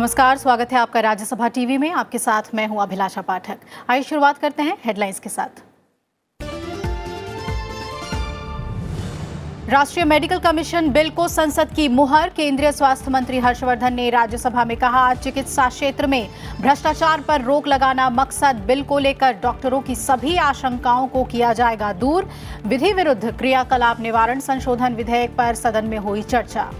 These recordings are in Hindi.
नमस्कार, स्वागत है आपका राज्यसभा टीवी में। आपके साथ मैं हूं अभिलाषा पाठक। आइए शुरुआत करते हैं हेडलाइंस के साथ। राष्ट्रीय मेडिकल कमीशन बिल को संसद की मुहर। केंद्रीय स्वास्थ्य मंत्री हर्षवर्धन ने राज्यसभा में कहा, चिकित्सा क्षेत्र में भ्रष्टाचार पर रोक लगाना मकसद। बिल को लेकर डॉक्टरों की सभी आशंकाओं को किया जाएगा दूर। विधि विरुद्ध क्रियाकलाप निवारण संशोधन विधेयक पर सदन में हुई चर्चा।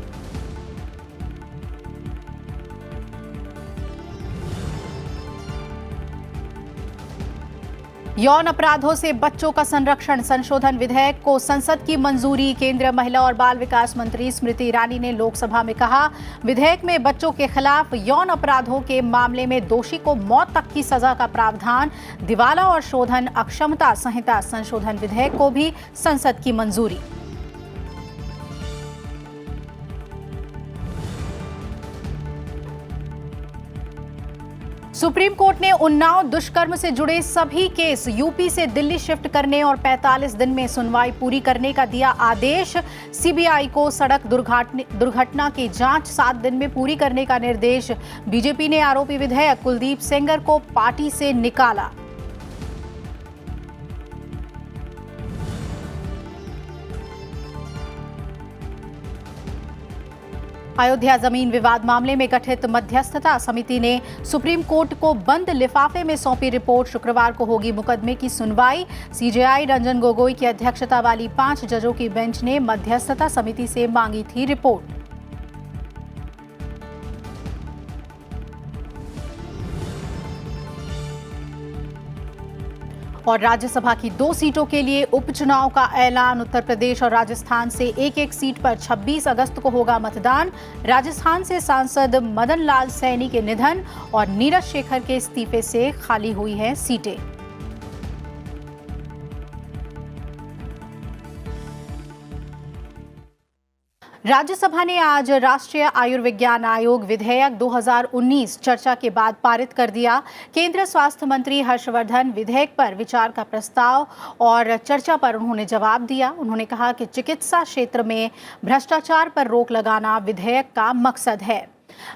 यौन अपराधों से बच्चों का संरक्षण संशोधन विधेयक को संसद की मंजूरी। केंद्रीय महिला और बाल विकास मंत्री स्मृति ईरानी ने लोकसभा में कहा, विधेयक में बच्चों के खिलाफ यौन अपराधों के मामले में दोषी को मौत तक की सजा का प्रावधान। दिवाला और शोधन अक्षमता संहिता संशोधन विधेयक को भी संसद की मंजूरी। सुप्रीम कोर्ट ने उन्नाव दुष्कर्म से जुड़े सभी केस यूपी से दिल्ली शिफ्ट करने और 45 दिन में सुनवाई पूरी करने का दिया आदेश। सीबीआई को सड़क दुर्घटना की जांच 7 दिन में पूरी करने का निर्देश। बीजेपी ने आरोपी विधायक कुलदीप सेंगर को पार्टी से निकाला। अयोध्या जमीन विवाद मामले में गठित मध्यस्थता समिति ने सुप्रीम कोर्ट को बंद लिफाफे में सौंपी रिपोर्ट। शुक्रवार को होगी मुकदमे की सुनवाई। सीजेआई रंजन गोगोई की अध्यक्षता वाली 5 जजों की बेंच ने मध्यस्थता समिति से मांगी थी रिपोर्ट। और राज्यसभा की 2 सीटों के लिए उपचुनाव का ऐलान। उत्तर प्रदेश और राजस्थान से एक सीट पर 26 अगस्त को होगा मतदान। राजस्थान से सांसद मदन लाल सैनी के निधन और नीरज शेखर के इस्तीफे से खाली हुई हैं सीटें। राज्यसभा ने आज राष्ट्रीय आयुर्विज्ञान आयोग विधेयक 2019 चर्चा के बाद पारित कर दिया। केंद्रीय स्वास्थ्य मंत्री हर्षवर्धन विधेयक पर विचार का प्रस्ताव और चर्चा पर उन्होंने जवाब दिया। उन्होंने कहा कि चिकित्सा क्षेत्र में भ्रष्टाचार पर रोक लगाना विधेयक का मकसद है।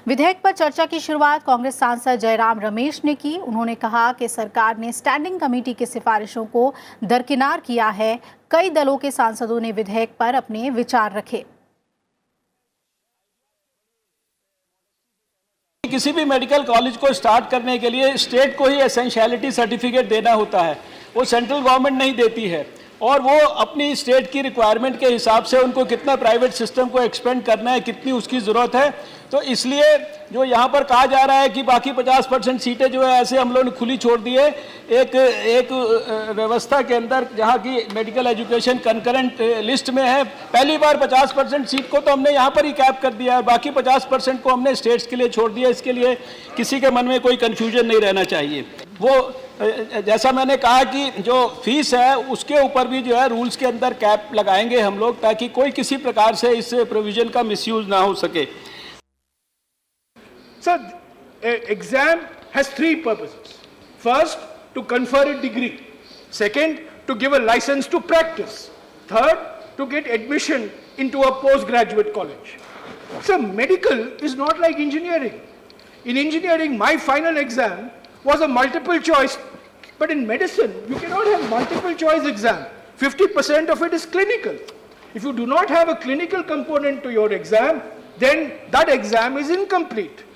विधेयक पर चर्चा की शुरुआत कांग्रेस सांसद जयराम रमेश ने की। उन्होंने कहा कि सरकार ने स्टैंडिंग कमेटी की सिफारिशों को दरकिनार किया है। कई दलों के सांसदों ने विधेयक पर अपने विचार रखे। किसी भी मेडिकल कॉलेज को स्टार्ट करने के लिए स्टेट को ही एसेंशियलिटी सर्टिफिकेट देना होता है, वो सेंट्रल गवर्नमेंट नहीं देती है। और वो अपनी स्टेट की रिक्वायरमेंट के हिसाब से उनको कितना प्राइवेट सिस्टम को एक्सपेंड करना है, कितनी उसकी ज़रूरत है। तो इसलिए जो यहाँ पर कहा जा रहा है कि बाकी 50% सीटें जो है ऐसे हम लोगों ने खुली छोड़ दी है एक व्यवस्था के अंदर, जहाँ की मेडिकल एजुकेशन कंकरेंट लिस्ट में है। पहली बार 50% सीट को तो हमने यहाँ पर ही कैप कर दिया है, बाकी 50% को हमने स्टेट्स के लिए छोड़ दिया। इसके लिए किसी के मन में कोई कन्फ्यूजन नहीं रहना चाहिए। वो जैसा मैंने कहा कि जो फीस है उसके ऊपर भी जो है रूल्स के अंदर कैप लगाएंगे हम लोग, ताकि कोई किसी प्रकार से इस प्रोविजन का मिसयूज ना हो सके। Sir, exam has 3 purposes. First, to confer a degree. Second, to give a license to practice. Third, to get admission into a postgraduate college. So, medical is not like engineering. In engineering, my final exam was a multiple choice, but in medicine, you cannot have multiple choice exam. 50% of it is clinical. If you do not have a clinical component to your exam, then that exam is incomplete.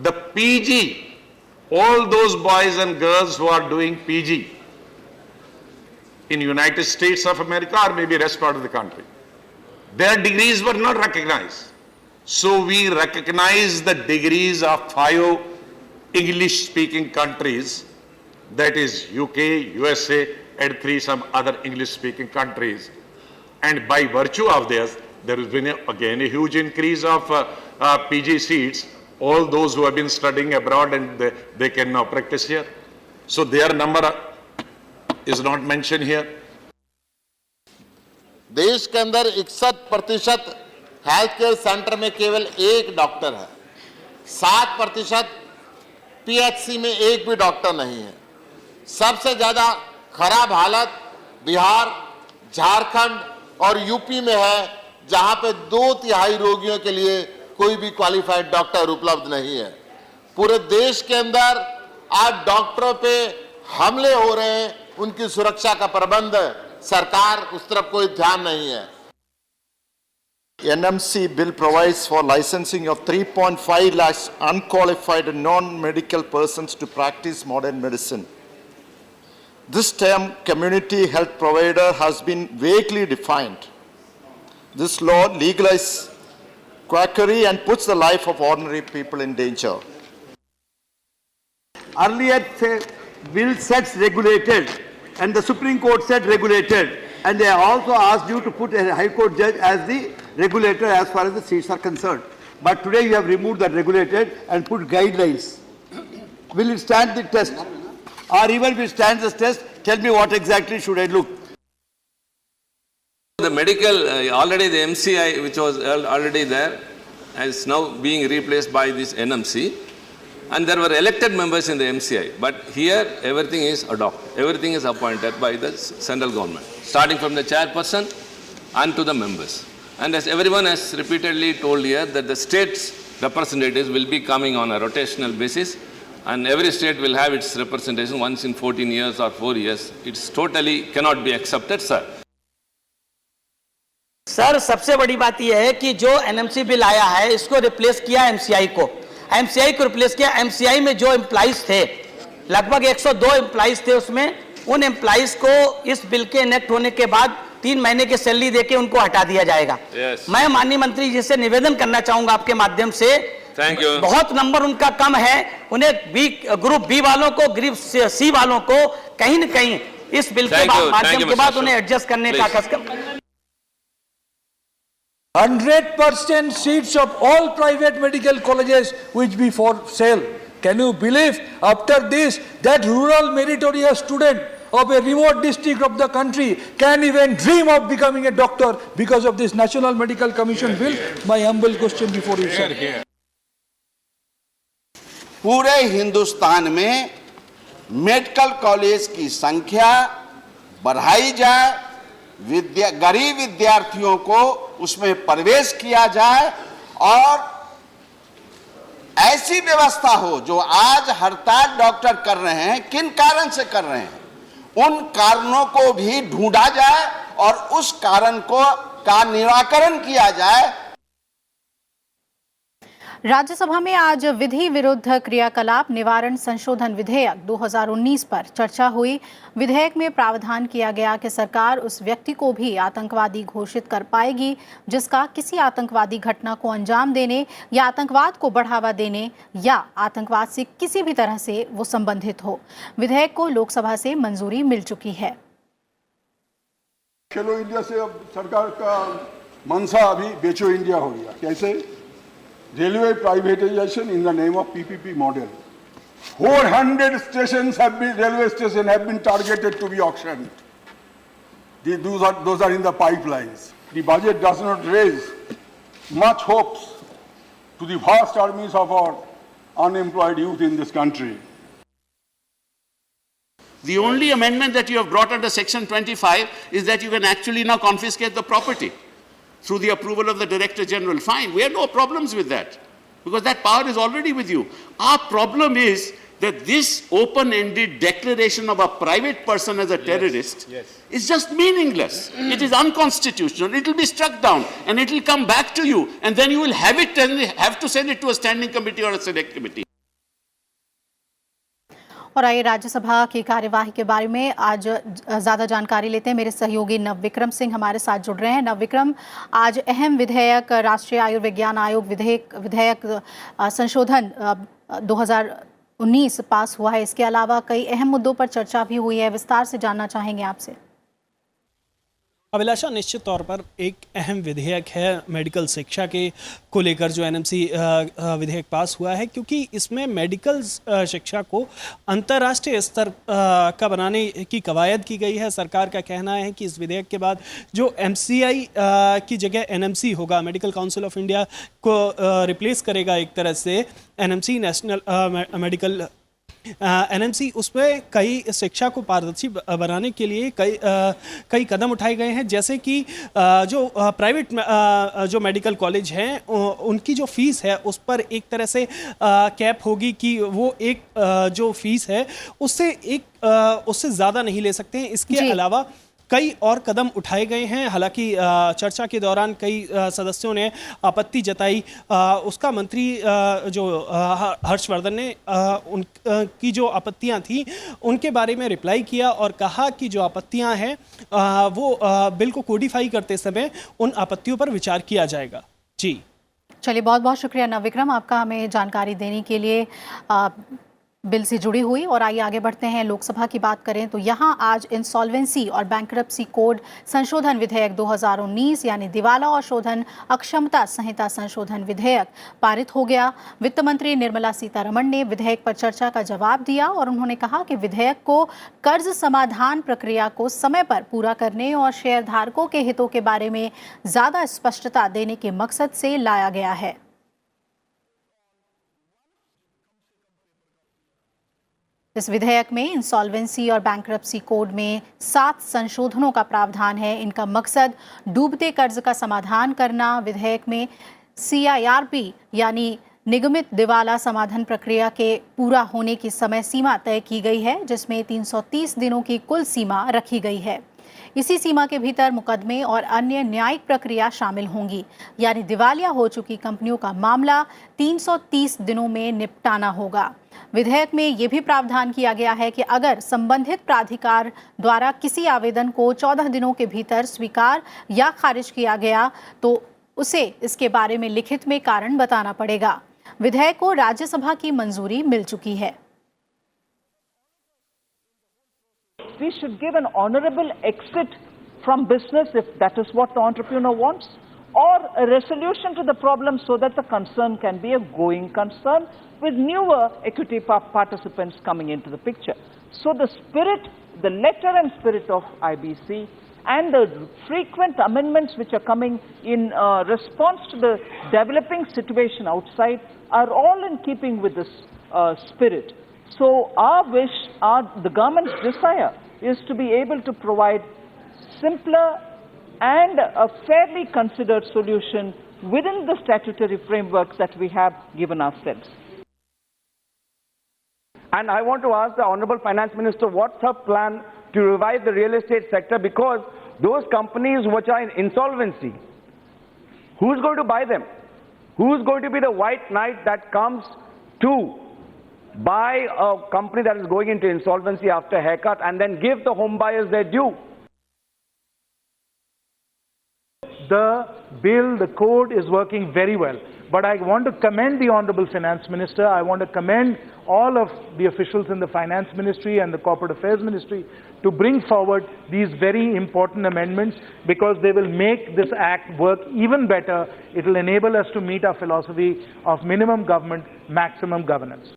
The PG, all those boys and girls who are doing PG in United States of America or maybe rest part of the country, their degrees were not recognized. So we recognize the degrees of 5 English-speaking countries, that is UK, USA, and 3 some other English-speaking countries. And by virtue of this, there has been again a huge increase of PG seats. All those who have been studying abroad and they can now practice here. So their number is not mentioned here. देश के अंदर 61% हेल्थ केयर सेंटर में केवल 1 डॉक्टर है, 7% पीएचसी में 1 भी डॉक्टर नहीं है। सबसे ज्यादा खराब हालत बिहार, झारखंड और यूपी में है, जहां पे 2/3 रोगियों के लिए कोई भी क्वालिफाइड डॉक्टर उपलब्ध नहीं है। पूरे देश के अंदर आज डॉक्टरों पे हमले हो रहे हैं, उनकी सुरक्षा का प्रबंध सरकार उस तरफ कोई ध्यान नहीं है। NMC bill provides for licensing of 3.5 lakhs unqualified and non-medical persons to practice modern medicine. This term, community health provider, has been vaguely defined. This law legalizes quackery and puts the life of ordinary people in danger. Earlier, bill sets regulated, and the Supreme Court said regulated, and they also asked you to put a High Court judge as the regulator as far as the seats are concerned. But today you have removed that regulated and put guidelines. Will it stand the test? Or even if it stands the test, tell me what exactly should I look? The medical, already the MCI, which was already there, is now being replaced by this NMC. And there were elected members in the MCI. But here, everything is adopted. Everything is appointed by the central government, starting from the chairperson and to the members. And as everyone has repeatedly told here, that the state's representatives will be coming on a rotational basis, and every state will have its representation once in 14 years or 4 years. It's totally cannot be accepted, sir. Sir, सबसे बड़ी बात यह है कि जो एनएमसी बिल आया है, इसको रिप्लेस किया एमसीआई को। एमसीआई को रिप्लेस किया। एमसीआई में जो एम्प्लॉइज थे, लगभग 102 एम्प्लॉइज थे, उसमें उन एम्प्लॉइज को इस बिल के इनेक्ट होने के बाद 3 महीने की सैलरी देके उनको हटा दिया जाएगा। मैं माननीय मंत्री जी से निवेदन करना चाहूंगा आपके माध्यम से, थैंक यू। बहुत नंबर उनका कम है, उन्हें ग्रुप बी वालों को, ग्रुप सी वालों को कहीं न कहीं इस बिल के माध्यम के बाद उन्हें एडजस्ट करने का कसम। 100% seats of all private medical colleges which be for sale. Can you believe after this that rural meritorious student of a remote district of the country can even dream of becoming a doctor because of this National Medical Commission bill? My humble question before you, sir. पूरे हिंदुस्तान में मेडिकल कॉलेज की संख्या बढ़ाई जाए, गरीब विद्यार्थियों को उसमें प्रवेश किया जाए और ऐसी व्यवस्था हो जो आज हड़ताल डॉक्टर कर रहे हैं, किन कारण से कर रहे हैं, उन कारणों को भी ढूंढा जाए और उस कारण का निराकरण किया जाए। राज्यसभा में आज विधि विरुद्ध क्रियाकलाप निवारण संशोधन विधेयक 2019 पर चर्चा हुई। विधेयक में प्रावधान किया गया कि सरकार उस व्यक्ति को भी आतंकवादी घोषित कर पाएगी जिसका किसी आतंकवादी घटना को अंजाम देने या आतंकवाद को बढ़ावा देने या आतंकवाद से किसी भी तरह से वो संबंधित हो। विधेयक को लोकसभा से मंजूरी मिल चुकी है। खेलो इंडिया से अब सरकार का मंशा अभी बेचो इंडिया हो गया। कैसे? Railway privatization in the name of PPP model. 400 stations railway stations have been targeted to be auctioned. Those are in the pipelines. The budget does not raise much hopes to the vast armies of our unemployed youth in this country. The only amendment that you have brought under Section 25 is that you can actually now confiscate the property through the approval of the Director General. Fine, we have no problems with that because that power is already with you. Our problem is that this open-ended declaration of a private person as a terrorist is just meaningless. It is unconstitutional. It will be struck down and it will come back to you and then you will have it and have to send it to a standing committee or a select committee. और आइए राज्यसभा की कार्यवाही के बारे में आज ज़्यादा जानकारी लेते हैं। मेरे सहयोगी नवविक्रम सिंह हमारे साथ जुड़ रहे हैं। नवविक्रम, आज अहम विधेयक राष्ट्रीय आयुर्विज्ञान आयोग विधेयक संशोधन 2019 पास हुआ है। इसके अलावा कई अहम मुद्दों पर चर्चा भी हुई है, विस्तार से जानना चाहेंगे आपसे। अभिलाषा, निश्चित तौर पर एक अहम विधेयक है मेडिकल शिक्षा के को लेकर जो एनएमसी विधेयक पास हुआ है, क्योंकि इसमें मेडिकल शिक्षा को अंतर्राष्ट्रीय स्तर का बनाने की कवायद की गई है। सरकार का कहना है कि इस विधेयक के बाद जो एमसीआई की जगह एनएमसी होगा, मेडिकल काउंसिल ऑफ इंडिया को रिप्लेस करेगा एक तरह से एनएमसी, नेशनल मेडिकल एनएमसी उसमें कई शिक्षा को पारदर्शी बनाने के लिए कई कदम उठाए गए हैं, जैसे कि जो प्राइवेट जो मेडिकल कॉलेज हैं उनकी जो फीस है उस पर एक तरह से कैप होगी कि वो एक जो फीस है उससे ज़्यादा नहीं ले सकते हैं। इसके अलावा कई और कदम उठाए गए हैं। हालांकि चर्चा के दौरान कई सदस्यों ने आपत्ति जताई। उसका मंत्री जो हर्षवर्धन ने उनकी जो आपत्तियां थी उनके बारे में रिप्लाई किया और कहा कि जो आपत्तियां हैं वो बिल को कोडिफाई करते समय उन आपत्तियों पर विचार किया जाएगा। जी चलिए, बहुत बहुत शुक्रिया नवविक्रम आपका हमें जानकारी देने के लिए बिल से जुड़ी हुई। और आइए आगे बढ़ते हैं, लोकसभा की बात करें तो यहाँ आज इंसॉल्वेंसी और बैंकरप्सी कोड संशोधन विधेयक 2019 यानी दिवाला और शोधन अक्षमता संहिता संशोधन विधेयक पारित हो गया। वित्त मंत्री निर्मला सीतारमण ने विधेयक पर चर्चा का जवाब दिया और उन्होंने कहा कि विधेयक को कर्ज समाधान प्रक्रिया को समय पर पूरा करने और शेयरधारकों के हितों के बारे में ज्यादा स्पष्टता देने के मकसद से लाया गया है। इस विधेयक में इंसॉल्वेंसी और बैंकरप्सी कोड में 7 संशोधनों का प्रावधान है। इनका मकसद डूबते कर्ज का समाधान करना। विधेयक में CIRP यानी निगमित दिवाला समाधान प्रक्रिया के पूरा होने की समय सीमा तय की गई है, जिसमें 330 दिनों की कुल सीमा रखी गई है। इसी सीमा के भीतर मुकदमे और अन्य न्यायिक प्रक्रिया शामिल होंगी, यानी दिवालिया हो चुकी कंपनियों का मामला 330 दिनों में निपटाना होगा। विधेयक में यह भी प्रावधान किया गया है कि अगर संबंधित प्राधिकार द्वारा किसी आवेदन को 14 दिनों के भीतर स्वीकार या खारिज किया गया तो उसे इसके बारे में लिखित में कारण बताना पड़ेगा। विधेयक को राज्यसभा की मंजूरी मिल चुकी है। We should give an honorable exit from business if that is what the entrepreneur wants, or a resolution to the problem so that the concern can be a going concern with newer equity participants coming into the picture. So the spirit, the letter and spirit of IBC and the frequent amendments which are coming in response to the developing situation outside are all in keeping with this spirit. So our wish, the government's desire is to be able to provide simpler and a fairly considered solution within the statutory framework that we have given ourselves. And I want to ask the Honorable Finance Minister, what's her plan to revive the real estate sector? Because those companies which are in insolvency, who's going to buy them? Who's going to be the white knight that comes to buy a company that is going into insolvency after haircut and then give the home buyers their due? The bill, the code is working very well. But I want to commend the Honorable Finance Minister. I want to commend all of the officials in the Finance Ministry and the Corporate Affairs Ministry to bring forward these very important amendments, because they will make this act work even better. It will enable us to meet our philosophy of minimum government, maximum governance.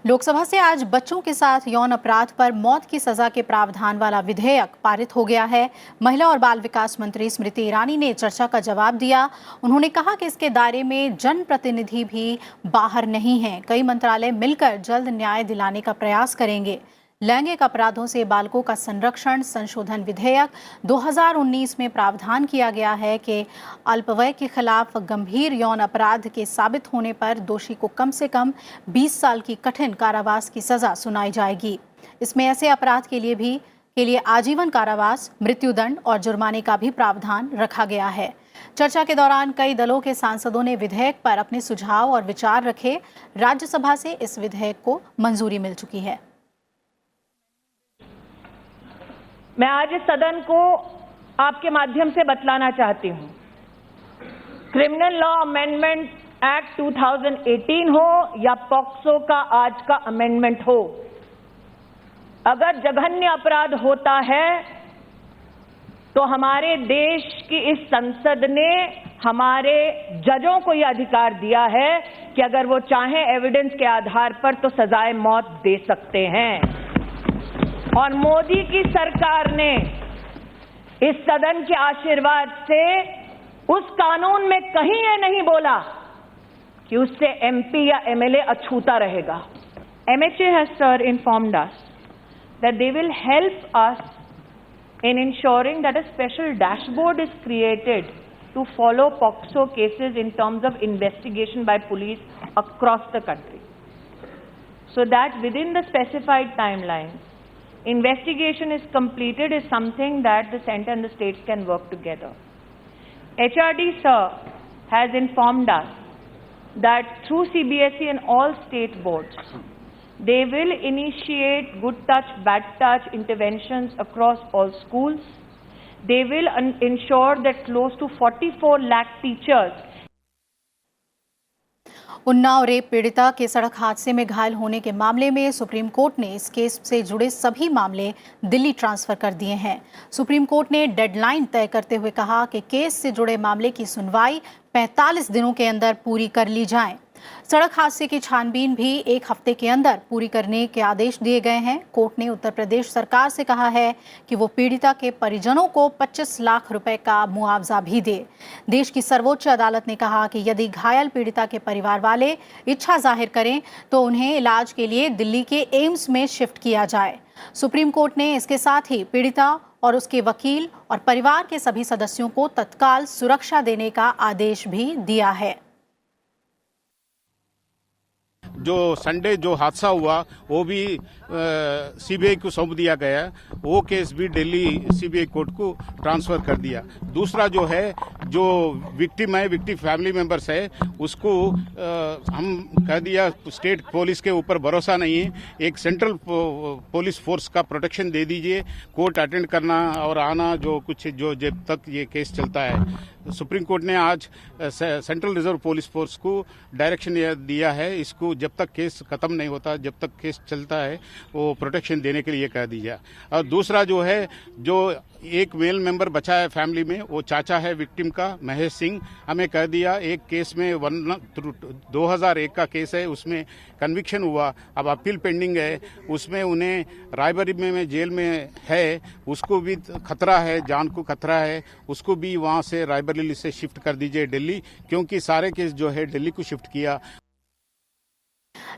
Lok Sabha से आज बच्चों के साथ यौन अपराध पर मौत की सजा के प्रावधान वाला विधेयक पारित हो गया है। महिला और बाल विकास मंत्री स्मृति ईरानी ने चर्चा का जवाब दिया। उन्होंने कहा कि इसके दायरे में जनप्रतिनिधि भी बाहर नहीं हैं। कई मंत्रालय मिलकर जल्द न्याय दिलाने का प्रयास करेंगे। लैंगिक अपराधों से बालकों का संरक्षण संशोधन विधेयक 2019 में प्रावधान किया गया है कि अल्पवय के खिलाफ गंभीर यौन अपराध के साबित होने पर दोषी को कम से कम 20 साल की कठिन कारावास की सजा सुनाई जाएगी। इसमें ऐसे अपराध के लिए आजीवन कारावास, मृत्युदंड और जुर्माने का भी प्रावधान रखा गया है। चर्चा के दौरान कई दलों के सांसदों ने विधेयक पर अपने सुझाव और विचार रखे। राज्यसभा से इस विधेयक को मंजूरी मिल चुकी है। मैं आज इस सदन को आपके माध्यम से बतलाना चाहती हूं, क्रिमिनल लॉ अमेंडमेंट एक्ट 2018 हो या पॉक्सो का आज का अमेंडमेंट हो, अगर जघन्य अपराध होता है तो हमारे देश की इस संसद ने हमारे जजों को यह अधिकार दिया है कि अगर वो चाहें एविडेंस के आधार पर तो सजाए मौत दे सकते हैं। और मोदी की सरकार ने इस सदन के आशीर्वाद से उस कानून में कहीं ये नहीं बोला कि उससे MP या MLA अछूता रहेगा। MHA has, sir, informed us that they will help us in ensuring that a special dashboard is created to follow POCSO cases in terms of investigation by police across the country, so that within the specified timelines, investigation is completed is something that the center and the states can work together. HRD, sir, has informed us that through CBSE and all state boards, they will initiate good touch, bad touch interventions across all schools. They will ensure that close to 44 lakh teachers. Unnao rape पीड़िता के सड़क हादसे में घायल होने के मामले में सुप्रीम कोर्ट ने इस केस से जुड़े सभी मामले दिल्ली ट्रांसफर कर दिए हैं। सुप्रीम कोर्ट ने डेडलाइन तय करते हुए कहा कि केस से जुड़े मामले की सुनवाई 45 दिनों के अंदर पूरी कर ली जाए। सड़क हादसे की छानबीन भी 1 हफ्ते के अंदर पूरी करने के आदेश दिए गए हैं। कोर्ट ने उत्तर प्रदेश सरकार से कहा है कि वो पीड़िता के परिजनों को 25 लाख रुपए का मुआवजा भी दे। देश की सर्वोच्च अदालत ने कहा कि यदि घायल पीड़िता के परिवार वाले इच्छा जाहिर करें तो उन्हें इलाज के लिए दिल्ली के एम्स में शिफ्ट किया जाए। सुप्रीम कोर्ट ने इसके साथ ही पीड़िता और उसके वकील और परिवार के सभी सदस्यों को तत्काल सुरक्षा देने का आदेश भी दिया है। जो संडे जो हादसा हुआ वो भी सीबीआई को सौंप दिया गया, वो केस भी दिल्ली सीबीआई कोर्ट को ट्रांसफर कर दिया। दूसरा जो है, जो विक्टिम है, विक्टिम फैमिली मेंबर्स है, उसको हम कह दिया स्टेट पुलिस के ऊपर भरोसा नहीं है, एक सेंट्रल पुलिस फोर्स का प्रोटेक्शन दे दीजिए। कोर्ट अटेंड करना और आना जो कुछ जो जब तक ये केस चलता है। सुप्रीम कोर्ट ने आज सेंट्रल रिजर्व पुलिस फोर्स को डायरेक्शन दिया है, इसको जब तक केस खत्म नहीं होता, जब तक केस चलता है, वो प्रोटेक्शन देने के लिए कह दिया। और दूसरा जो है, जो एक मेल मेंबर बचा है फैमिली में, वो चाचा है विक्टिम का, महेश सिंह, हमें कह दिया एक केस में 2001 का केस है, उसमें कन्विक्शन हुआ, अब अपील पेंडिंग है, उसमें उन्हें रायबरेली में जेल में है, उसको भी खतरा है, जान को खतरा है, उसको भी वहाँ से रायबरेली से शिफ्ट कर दीजिए दिल्ली, क्योंकि सारे केस जो है दिल्ली को शिफ्ट किया।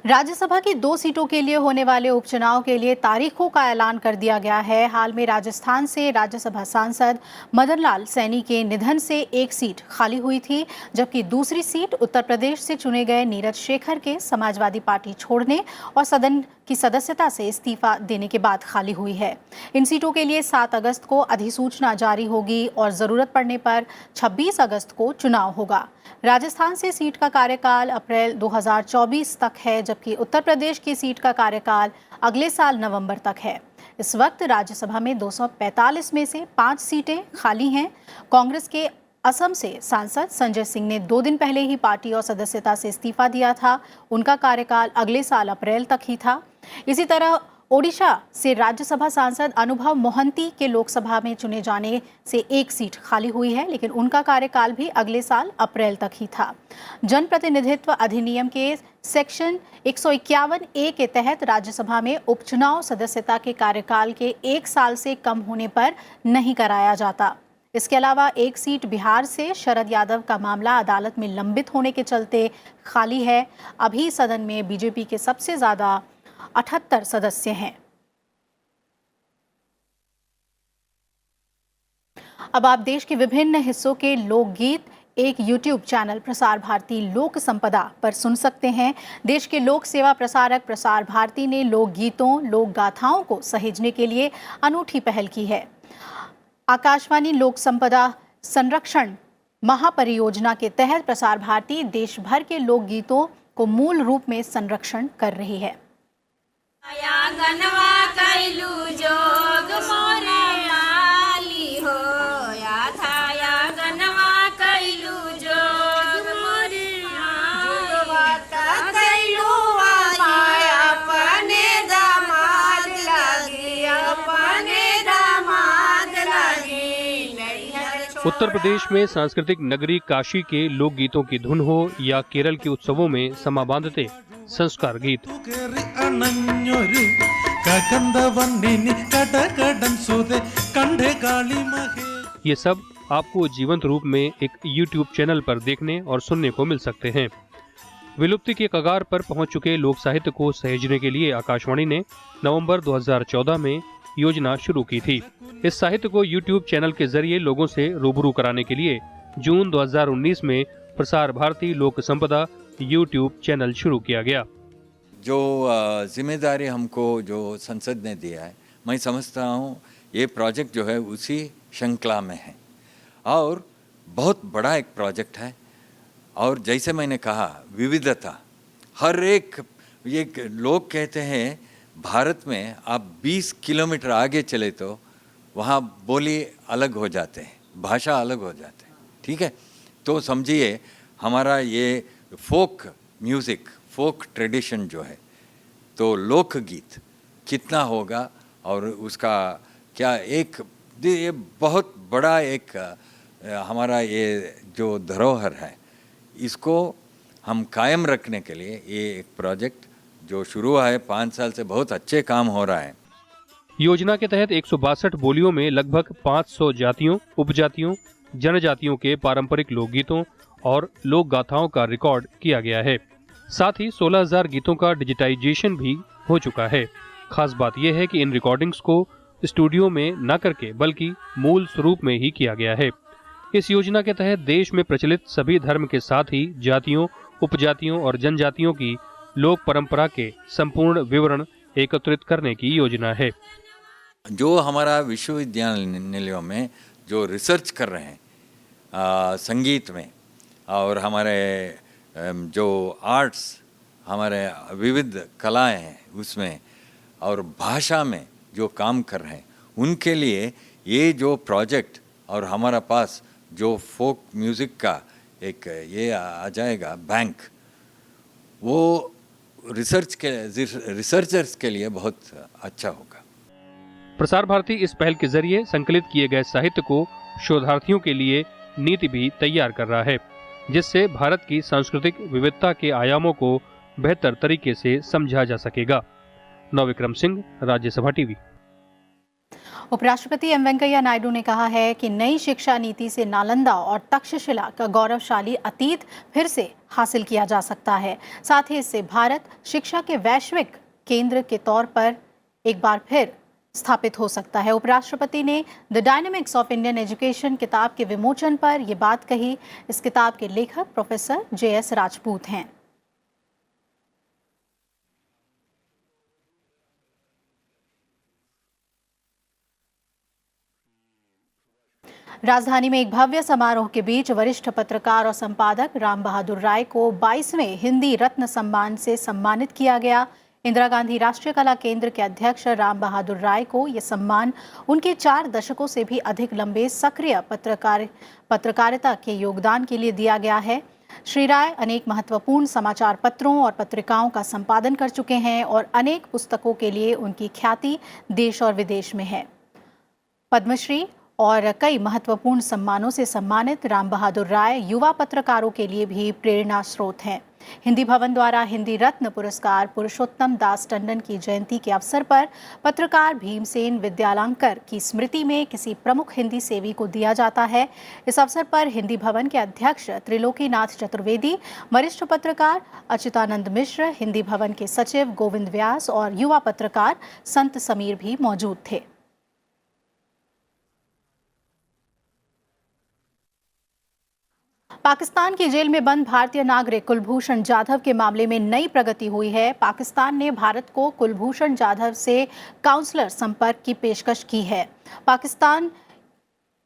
राज्यसभा की 2 सीटों के लिए होने वाले उपचुनाव के लिए तारीखों का ऐलान कर दिया गया है। हाल में राजस्थान से राज्यसभा सांसद मदन लाल सैनी के निधन से एक सीट खाली हुई थी, जबकि दूसरी सीट उत्तर प्रदेश से चुने गए नीरज शेखर के समाजवादी पार्टी छोड़ने और सदन की सदस्यता से इस्तीफा देने के बाद खाली हुई है। इन सीटों के लिए 7 अगस्त को अधिसूचना जारी होगी और जरूरत पड़ने पर 26 अगस्त को चुनाव होगा। राजस्थान से सीट का कार्यकाल अप्रैल 2024 तक है, जबकि उत्तर प्रदेश की सीट का कार्यकाल अगले साल नवंबर तक है। इस वक्त राज्यसभा में 245 में से 5 सीटें खाली हैं। कांग्रेस के असम से सांसद संजय सिंह ने 2 दिन पहले ही पार्टी और सदस्यता से इस्तीफा दिया था। उनका कार्यकाल अगले साल अप्रैल तक ही था। इसी तरह ओडिशा से राज्यसभा सांसद अनुभव मोहंती के लोकसभा में चुने जाने से एक सीट खाली हुई है, लेकिन उनका कार्यकाल भी अगले साल अप्रैल तक ही था। जनप्रतिनिधित्व अधिनियम के सेक्शन 151A के तहत राज्यसभा में उपचुनाव सदस्यता के कार्यकाल के 1 साल से कम होने पर नहीं कराया जाता। इसके अलावा एक सीट बिहार से शरद यादव का मामला अदालत में लंबित होने के चलते खाली है। अभी सदन में बीजेपी के सबसे ज्यादा 78 सदस्य हैं। अब आप देश के विभिन्न हिस्सों के लोकगीत एक YouTube चैनल प्रसार भारती लोक संपदा पर सुन सकते हैं। देश के लोक सेवा प्रसारक प्रसार भारती ने लोकगीतों, लोक गाथाओं को सहेजने के लिए अनूठी पहल की है। आकाशवाणी लोक संपदा संरक्षण महापरियोजना के तहत प्रसार भारती देश भर के लोकगीतों को मूल रूप में संरक्षण कर रही है। उत्तर प्रदेश में सांस्कृतिक नगरी काशी के लोक गीतों की धुन हो या केरल के उत्सवों में समा बांधते संस्कार गीत, ये सब आपको जीवंत रूप में एक YouTube चैनल पर देखने और सुनने को मिल सकते हैं। विलुप्ति के कगार पर पहुंच चुके लोक साहित्य को सहेजने के लिए आकाशवाणी ने नवंबर 2014 में योजना शुरू की थी। इस साहित्य को YouTube चैनल के जरिए लोगों से रूबरू कराने के लिए जून 2019 में प्रसार भारती लोक संपदा YouTube चैनल शुरू किया गया। जो जिम्मेदारी हमको जो संसद ने दिया है, मैं समझता हूँ ये प्रोजेक्ट जो है उसी श्रृंखला में है और बहुत बड़ा एक प्रोजेक्ट है। और जैसे मैंने कहा, विविधता हर एक, ये लोग कहते हैं भारत में आप 20 किलोमीटर आगे चले तो वहाँ बोली अलग हो जाते हैं, भाषा अलग हो जाते हैं, ठीक है। तो समझिए हमारा ये फोक म्यूज़िक, फोक ट्रेडिशन जो है, तो लोकगीत कितना होगा और उसका क्या एक ये बहुत बड़ा एक हमारा ये जो धरोहर है, इसको हम कायम रखने के लिए ये एक प्रोजेक्ट जो शुरू है 5 साल से बहुत अच्छे काम हो रहा है। योजना के तहत 162 बोलियों में लगभग 500 जातियों, उपजातियों, जनजातियों के पारंपरिक लोकगीतों और लोक गाथाओं का रिकॉर्ड किया गया है। साथ ही 16,000 गीतों का डिजिटाइजेशन भी हो चुका है। खास बात यह है कि इन रिकॉर्डिंग्स को स्टूडियो में न करके बल्कि मूल स्वरूप में ही किया गया है। इस योजना के तहत देश में प्रचलित सभी धर्म के साथ ही जातियों, उपजातियों और जनजातियों की लोक परंपरा के संपूर्ण विवरण एकत्रित करने की योजना है। जो हमारा विश्वविद्यालयों में जो रिसर्च कर रहे हैं संगीत में और हमारे जो आर्ट्स, हमारे विविध कलाएं हैं उसमें और भाषा में जो काम कर रहे हैं, उनके लिए ये जो प्रोजेक्ट और हमारा पास जो फोक म्यूज़िक का एक ये आ जाएगा बैंक, वो रिसर्चर्स के लिए बहुत अच्छा होगा। प्रसार भारती इस पहल के जरिए संकलित किए गए साहित्य को शोधार्थियों के लिए नीति भी तैयार कर रहा है, जिससे भारत की सांस्कृतिक विविधता के आयामों को बेहतर तरीके से समझा जा सकेगा। नवविक्रम सिंह, राज्यसभा टीवी। उपराष्ट्रपति एम वेंकैया नायडू ने कहा है कि नई शिक्षा नीति से नालंदा और तक्षशिला का गौरवशाली अतीत फिर से हासिल किया जा सकता है। साथ ही इससे भारत शिक्षा के वैश्विक केंद्र के तौर पर एक बार फिर स्थापित हो सकता है। उपराष्ट्रपति ने the dynamics of Indian education किताब के विमोचन पर यह बात कही। इस किताब के लेखक प्रोफेसर JS राजपूत हैं। राजधानी में एक भव्य समारोह के बीच वरिष्ठ पत्रकार और संपादक राम बहादुर राय को 22वें हिंदी रत्न सम्मान से सम्मानित किया गया। इंदिरा गांधी राष्ट्रीय कला केंद्र के अध्यक्ष राम बहादुर राय को यह सम्मान उनके 4 दशकों से भी अधिक लंबे सक्रिय पत्रकारिता के योगदान के लिए दिया गया है। श्री राय अनेक महत्वपूर्ण समाचार पत्रों और पत्रिकाओं का संपादन कर चुके हैं और अनेक पुस्तकों के लिए उनकी ख्याति देश और विदेश में है। पद्मश्री और कई महत्वपूर्ण सम्मानों से सम्मानित राम बहादुर राय युवा पत्रकारों के लिए भी प्रेरणा स्रोत हैं। हिंदी भवन द्वारा हिंदी रत्न पुरस्कार पुरुषोत्तम दास टंडन की जयंती के अवसर पर पत्रकार भीमसेन विद्यालंकर की स्मृति में किसी प्रमुख हिंदी सेवी को दिया जाता है। इस अवसर पर हिंदी भवन के अध्यक्ष त्रिलोकीनाथ चतुर्वेदी, वरिष्ठ पत्रकार अच्युतानंद मिश्र, हिंदी भवन के सचिव गोविंद व्यास और युवा पत्रकार संत समीर भी मौजूद थे। पाकिस्तान की जेल में बंद भारतीय नागरिक कुलभूषण जाधव के मामले में नई प्रगति हुई है। पाकिस्तान ने भारत को कुलभूषण जाधव से काउंसलर संपर्क की पेशकश की है। पाकिस्तान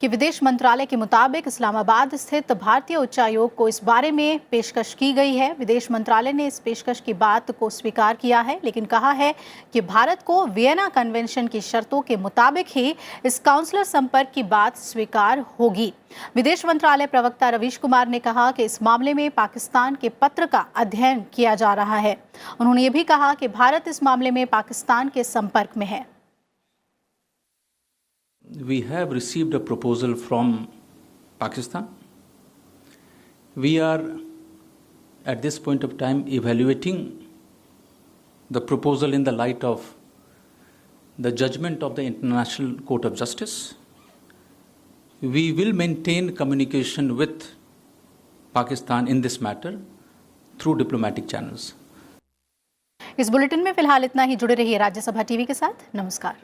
के विदेश मंत्रालय के मुताबिक इस्लामाबाद स्थित भारतीय उच्चायोग को इस बारे में पेशकश की गई है। विदेश मंत्रालय ने इस पेशकश की बात को स्वीकार किया है, लेकिन कहा है कि भारत को वियना कन्वेंशन की शर्तों के मुताबिक ही इस काउंसलर संपर्क की बात स्वीकार होगी। विदेश मंत्रालय प्रवक्ता रवीश कुमार ने कहा कि इस मामले में पाकिस्तान के पत्र का अध्ययन किया जा रहा है। उन्होंने ये भी कहा कि भारत इस मामले में पाकिस्तान के संपर्क में है। We have received a proposal from Pakistan. We are at this point of time evaluating the proposal in the light of the judgment of the International Court of Justice. We will maintain communication with Pakistan in this matter through diplomatic channels. इस बुलेटिन में फिलहाल इतना ही। जुड़े रहिए राज्यसभा टीवी के साथ। नमस्कार।